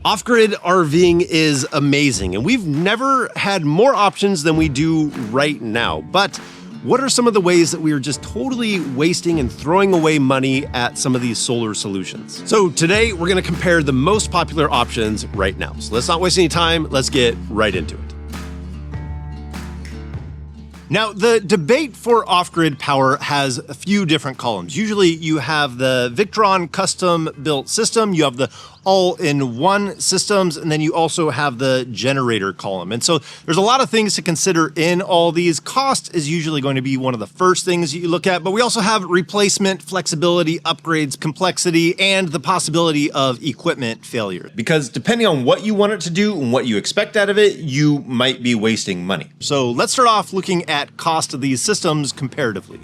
Off-grid RVing is amazing, and we've never had more options than we do right now. But what are some of the ways that we are just totally wasting and throwing away money at some of these solar solutions? So today we're going to compare the most popular options right now. So let's not waste any time. Let's get right into it. Now, the debate for off-grid power has a few different columns. Usually you have the Victron custom-built system, you have the all-in-one systems, and then you also have the generator column. And so there's a lot of things to consider in all these. Cost is usually going to be one of the first things you look at, but we also have replacement, flexibility, upgrades, complexity, and the possibility of equipment failure. Because depending on what you want it to do and what you expect out of it, you might be wasting money. So let's start off looking at cost of these systems comparatively.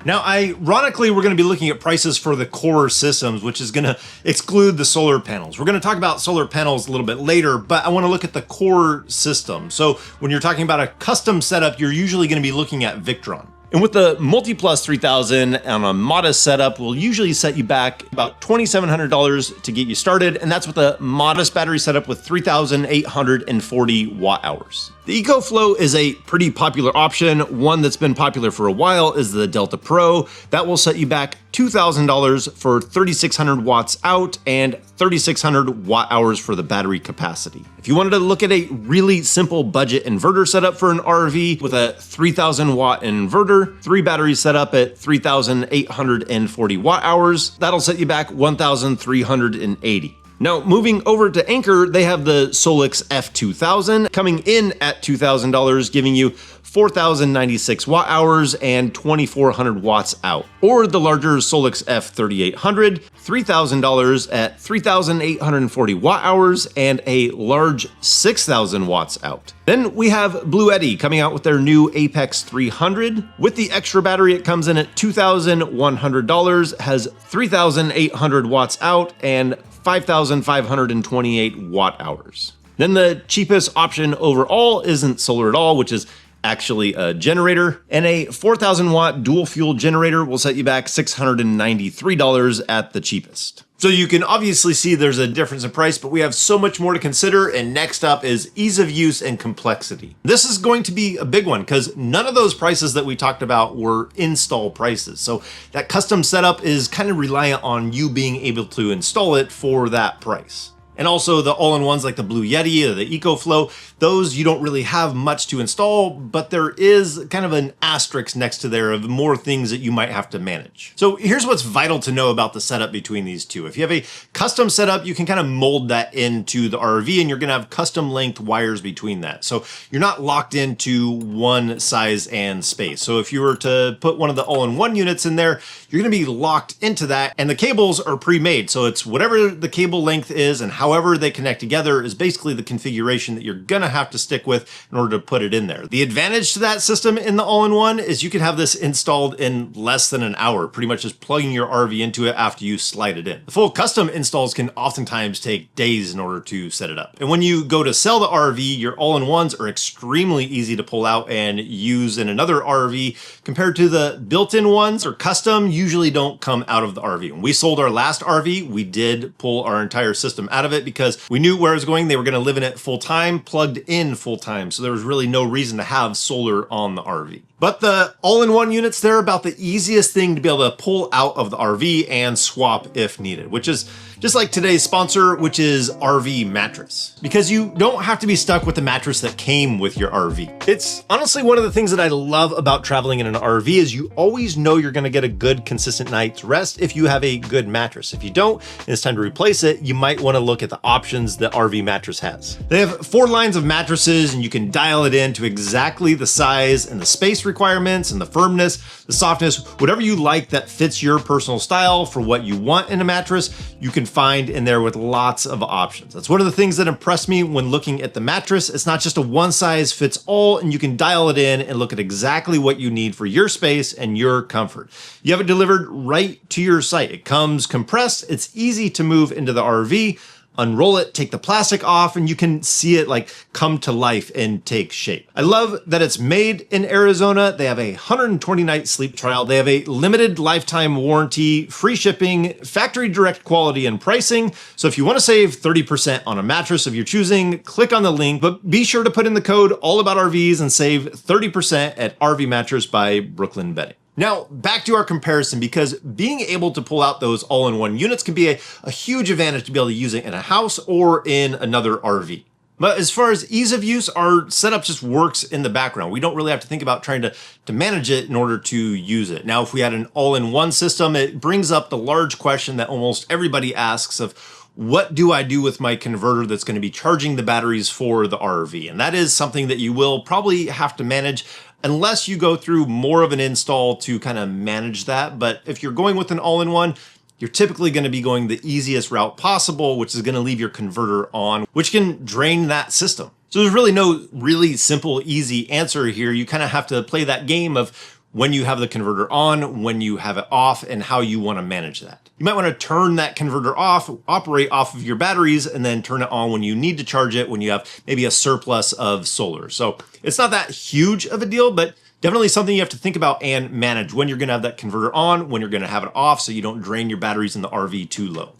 Now, ironically, we're going to be looking at prices for the core systems, which is going to exclude the solar panels. We're going to talk about solar panels a little bit later, but I want to look at the core system. So when you're talking about a custom setup, you're usually going to be looking at Victron. And with the MultiPlus 3000 on a modest setup, will usually set you back about $2,700 to get you started. And that's with a modest battery setup with 3,840 watt hours. The EcoFlow is a pretty popular option. One that's been popular for a while is the Delta Pro. That will set you back $2,000 for 3,600 watts out and 3,600 watt hours for the battery capacity. If you wanted to look at a really simple budget inverter setup for an RV with a 3,000 watt inverter, 3 batteries set up at 3,840 watt hours, that'll set you back 1,380. Now, moving over to Anker, they have the Solix F2000 coming in at $2,000, giving you 4,096 watt hours and 2,400 watts out. Or the larger Solix F3800, $3,000 at 3,840 watt hours and a large 6,000 watts out. Then we have Bluetti coming out with their new Apex 300. With the extra battery, it comes in at $2,100, has 3,800 watts out and 5,528 watt hours. Then the cheapest option overall isn't solar at all, which is actually a generator, and a 4,000 watt dual fuel generator will set you back $693 at the cheapest. So you can obviously see there's a difference in price, but we have so much more to consider. And next up is ease of use and complexity. This is going to be a big one because none of those prices that we talked about were install prices. So that custom setup is kind of reliant on you being able to install it for that price. And also the all-in-ones like the Bluetti or the EcoFlow, those you don't really have much to install, but there is kind of an asterisk next to there of more things that you might have to manage. So here's what's vital to know about the setup between these two. If you have a custom setup, you can kind of mold that into the RV and you're gonna have custom length wires between that. So you're not locked into one size and space. So if you were to put one of the all-in-one units in there, you're gonna be locked into that, and the cables are pre-made. So it's whatever the cable length is and however they connect together is basically the configuration that you're gonna have to stick with in order to put it in there. The advantage to that system in the all-in-one is you can have this installed in less than an hour, pretty much just plugging your RV into it after you slide it in. The full custom installs can oftentimes take days in order to set it up. And when you go to sell the RV, your all-in-ones are extremely easy to pull out and use in another RV compared to the built-in ones or custom usually don't come out of the RV. When we sold our last RV, we did pull our entire system out of it because we knew where it was going. They were going to live in it full time, plugged in full time. So there was really no reason to have solar on the RV. But the all-in-one units, they're about the easiest thing to be able to pull out of the RV and swap if needed, which is just like today's sponsor, which is RV Mattress. Because you don't have to be stuck with the mattress that came with your RV. It's honestly one of the things that I love about traveling in an RV is you always know you're gonna get a good, consistent night's rest if you have a good mattress. If you don't, and it's time to replace it, you might wanna look at the options that RV Mattress has. They have 4 lines of mattresses and you can dial it in to exactly the size and the space requirements and the firmness, the softness, whatever you like that fits your personal style for what you want in a mattress, you can find in there with lots of options. That's one of the things that impressed me when looking at the mattress. It's not just a one size fits all, and you can dial it in and look at exactly what you need for your space and your comfort. You have it delivered right to your site. It comes compressed. It's easy to move into the RV. unroll it, take the plastic off, and you can see it like come to life and take shape. I love that it's made in Arizona. They have a 120-night sleep trial. They have a limited lifetime warranty, free shipping, factory direct quality and pricing. So if you want to save 30% on a mattress of your choosing, click on the link, but be sure to put in the code AllAboutRVs and save 30% at RV Mattress by Brooklyn Bedding. Now, back to our comparison, because being able to pull out those all-in-one units can be a huge advantage to be able to use it in a house or in another RV. But as far as ease of use, our setup just works in the background. We don't really have to think about trying to manage it in order to use it. Now, if we had an all-in-one system, it brings up the large question that almost everybody asks of, what do I do with my converter that's going to be charging the batteries for the RV? And that is something that you will probably have to manage unless you go through more of an install to kind of manage that. But if you're going with an all-in-one, you're typically going to be going the easiest route possible, which is going to leave your converter on, which can drain that system. So there's really no really simple, easy answer here. You kind of have to play that game of when you have the converter on, when you have it off, and how you want to manage that. You might want to turn that converter off, operate off of your batteries, and then turn it on when you need to charge it, when you have maybe a surplus of solar. So it's not that huge of a deal, but definitely something you have to think about and manage when you're going to have that converter on, when you're going to have it off, so you don't drain your batteries in the RV too low.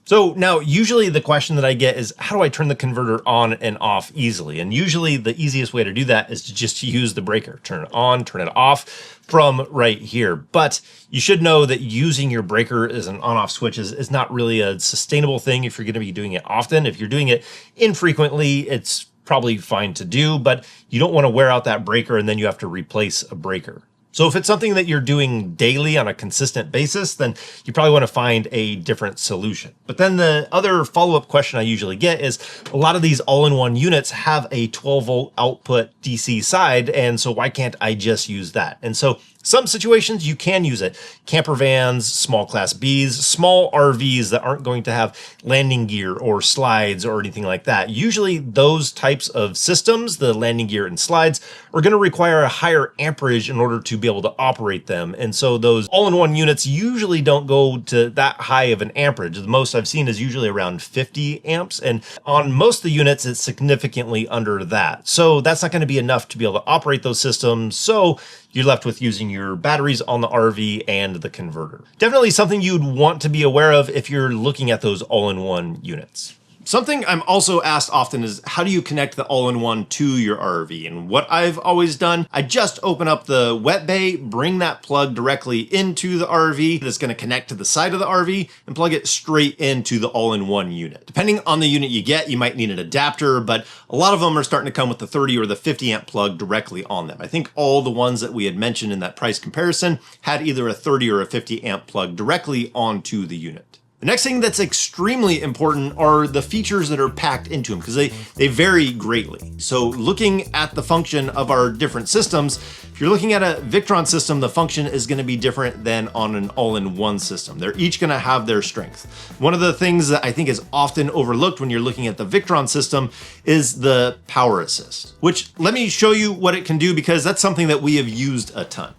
So now usually the question that I get is, how do I turn the converter on and off easily? And usually the easiest way to do that is to just use the breaker. Turn it on, turn it off from right here. But you should know that using your breaker as an on-off switch is not really a sustainable thing if you're going to be doing it often. If you're doing it infrequently, it's probably fine to do, but you don't want to wear out that breaker and then you have to replace a breaker. So if it's something that you're doing daily on a consistent basis, then you probably want to find a different solution. But then the other follow-up question I usually get is, a lot of these all-in-one units have a 12-volt output DC side, and so why can't I just use that? And so some situations you can use it. Camper vans, small class Bs, small RVs that aren't going to have landing gear or slides or anything like that. Usually those types of systems, the landing gear and slides, are going to require a higher amperage in order to be able to operate them. And so those all-in-one units usually don't go to that high of an amperage. The most I've seen is usually around 50 amps. And on most of the units, it's significantly under that. So that's not going to be enough to be able to operate those systems. So you're left with using your batteries on the RV and the converter. Definitely something you'd want to be aware of if you're looking at those all-in-one units. Something I'm also asked often is, how do you connect the all-in-one to your RV? And what I've always done, I just open up the wet bay, bring that plug directly into the RV that's going to connect to the side of the RV, and plug it straight into the all-in-one unit. Depending on the unit you get, you might need an adapter, but a lot of them are starting to come with the 30 or the 50 amp plug directly on them. I think all the ones that we had mentioned in that price comparison had either a 30 or a 50 amp plug directly onto the unit. The next thing that's extremely important are the features that are packed into them, because they vary greatly. So looking at the function of our different systems, if you're looking at a Victron system, the function is going to be different than on an all-in-one system. They're each going to have their strength. One of the things that I think is often overlooked when you're looking at the Victron system is the power assist, which let me show you what it can do, because that's something that we have used a ton.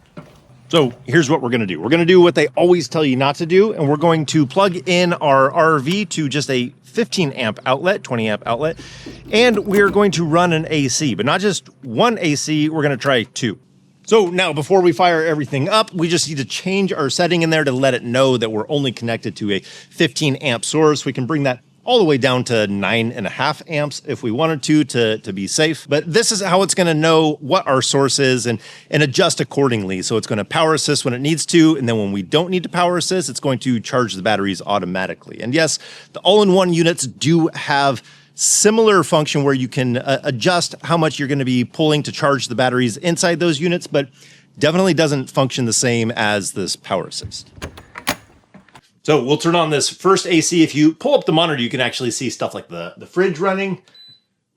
So here's what we're going to do. We're going to do what they always tell you not to do, and we're going to plug in our RV to just a 15 amp outlet, 20 amp outlet, and we're going to run an AC, but not just one AC, we're going to try two. So now before we fire everything up, we just need to change our setting in there to let it know that we're only connected to a 15 amp source. We can bring that all the way down to 9.5 amps if we wanted to be safe. But this is how it's going to know what our source is and adjust accordingly. So it's going to power assist when it needs to, and then when we don't need to power assist, it's going to charge the batteries automatically. And yes, the all-in-one units do have similar function where you can adjust how much you're going to be pulling to charge the batteries inside those units, but definitely doesn't function the same as this power assist. So we'll turn on this first AC. If you pull up the monitor, you can actually see stuff like the fridge running.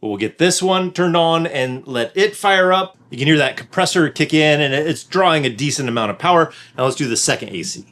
We'll get this one turned on and let it fire up. You can hear that compressor kick in, and it's drawing a decent amount of power. Now let's do the second AC.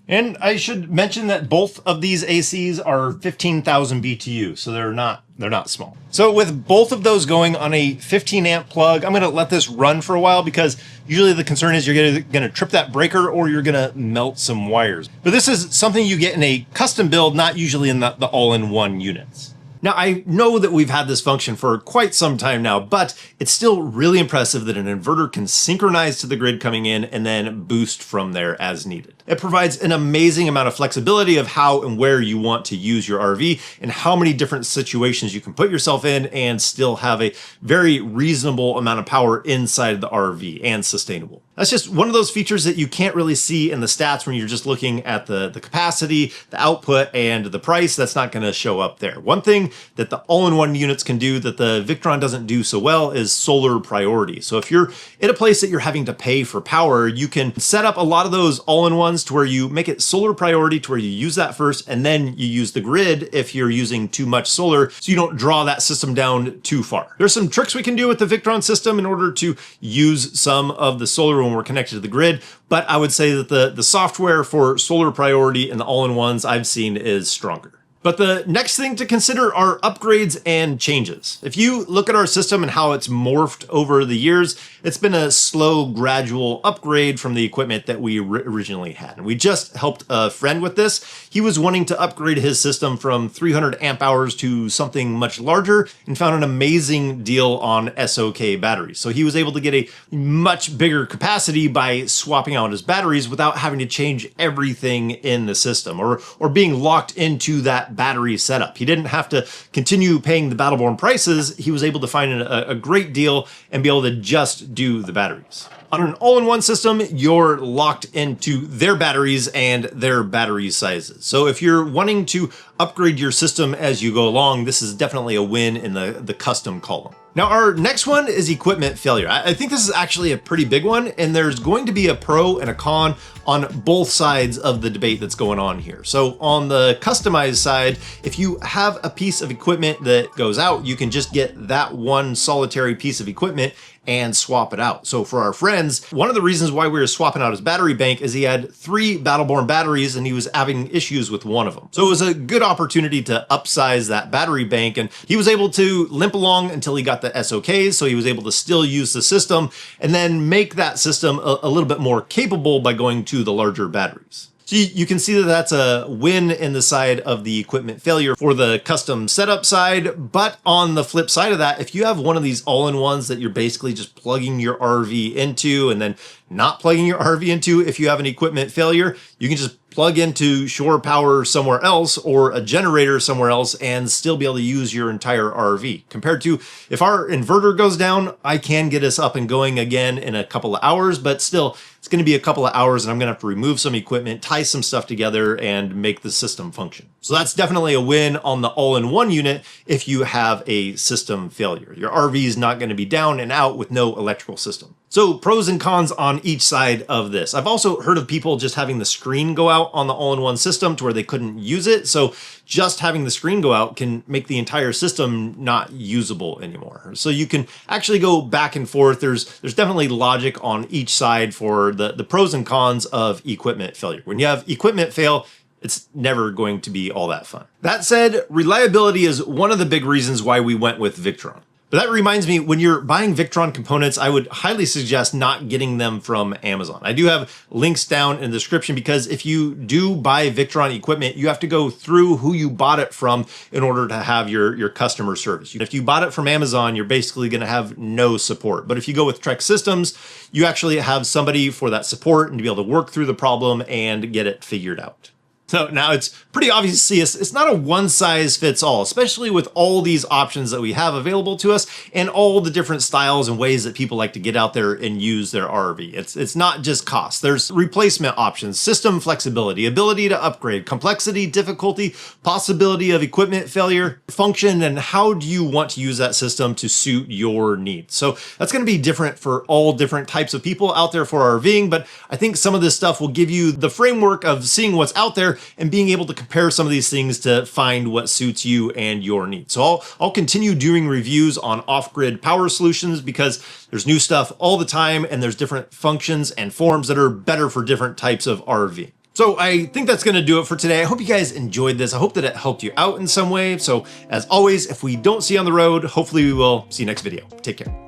And I should mention that both of these ACs are 15,000 BTU, so they're not They're not small. So with both of those going on a 15 amp plug, I'm gonna let this run for a while because usually the concern is you're gonna trip that breaker or you're gonna melt some wires. But this is something you get in a custom build, not usually in the all-in-one units. Now, I know that we've had this function for quite some time now, but it's still really impressive that an inverter can synchronize to the grid coming in and then boost from there as needed. It provides an amazing amount of flexibility of how and where you want to use your RV and how many different situations you can put yourself in and still have a very reasonable amount of power inside the RV and sustainable. That's just one of those features that you can't really see in the stats when you're just looking at the capacity, the output, and the price. That's not going to show up there. One thing that the all-in-one units can do that the Victron doesn't do so well is solar priority. So if you're in a place that you're having to pay for power, you can set up a lot of those all-in-ones to where you make it solar priority to where you use that first and then you use the grid if you're using too much solar so you don't draw that system down too far. There's some tricks we can do with the Victron system in order to use some of the solar when we're connected to the grid, but I would say that the software for solar priority and the all-in-ones I've seen is stronger. But the next thing to consider are upgrades and changes. If you look at our system and how it's morphed over the years, it's been a slow, gradual upgrade from the equipment that we originally had. And we just helped a friend with this. He was wanting to upgrade his system from 300 amp hours to something much larger and found an amazing deal on SOK batteries. So he was able to get a much bigger capacity by swapping out his batteries without having to change everything in the system or being locked into that battery setup. He didn't have to continue paying the Battleborn prices. He was able to find a great deal and be able to just do the batteries. On an all-in-one system, you're locked into their batteries and their battery sizes. So if you're wanting to upgrade your system as you go along, this is definitely a win in the custom column. Now, our next one is equipment failure. I think this is actually a pretty big one, and there's going to be a pro and a con on both sides of the debate that's going on here. So on the customized side, if you have a piece of equipment that goes out, you can just get that one solitary piece of equipment and swap it out. So for our friends, one of the reasons why we were swapping out his battery bank is he had 3 Battleborn batteries and he was having issues with one of them. So it was a good opportunity to upsize that battery bank, and he was able to limp along until he got the SOKs, so he was able to still use the system and then make that system a little bit more capable by going to the larger batteries. So you can see that that's a win in the side of the equipment failure for the custom setup side. But on the flip side of that, if you have one of these all-in-ones that you're basically just plugging your RV into and then not plugging your RV into, if you have an equipment failure, you can just plug into shore power somewhere else or a generator somewhere else and still be able to use your entire RV. Compared to if our inverter goes down, I can get us up and going again in a couple of hours, but still it's going to be a couple of hours and I'm going to have to remove some equipment, tie some stuff together and make the system function. So that's definitely a win on the all-in-one unit if you have a system failure. Your RV is not going to be down and out with no electrical system. So pros and cons on each side of this. I've also heard of people just having the screen go out on the all-in-one system to where they couldn't use it. So just having the screen go out can make the entire system not usable anymore. So you can actually go back and forth. There's definitely logic on each side for the pros and cons of equipment failure. When you have equipment fail, it's never going to be all that fun. That said, reliability is one of the big reasons why we went with Victron. But that reminds me, when you're buying Victron components, I would highly suggest not getting them from Amazon. I do have links down in the description because if you do buy Victron equipment, you have to go through who you bought it from in order to have your customer service. If you bought it from Amazon, you're basically going to have no support. But if you go with Trek Systems, you actually have somebody for that support and to be able to work through the problem and get it figured out. So now it's pretty obvious to see it's not a one size fits all, especially with all these options that we have available to us and all the different styles and ways that people like to get out there and use their RV. It's not just cost. There's replacement options, system flexibility, ability to upgrade, complexity, difficulty, possibility of equipment failure, function, and how do you want to use that system to suit your needs. So that's going to be different for all different types of people out there for RVing, but I think some of this stuff will give you the framework of seeing what's out there and being able to compare some of these things to find what suits you and your needs. So I'll continue doing reviews on off-grid power solutions because there's new stuff all the time and there's different functions and forms that are better for different types of RV. So I think that's going to do it for today. I hope you guys enjoyed this. I hope that it helped you out in some way. So as always, if we don't see you on the road, hopefully we will see you next video. Take care.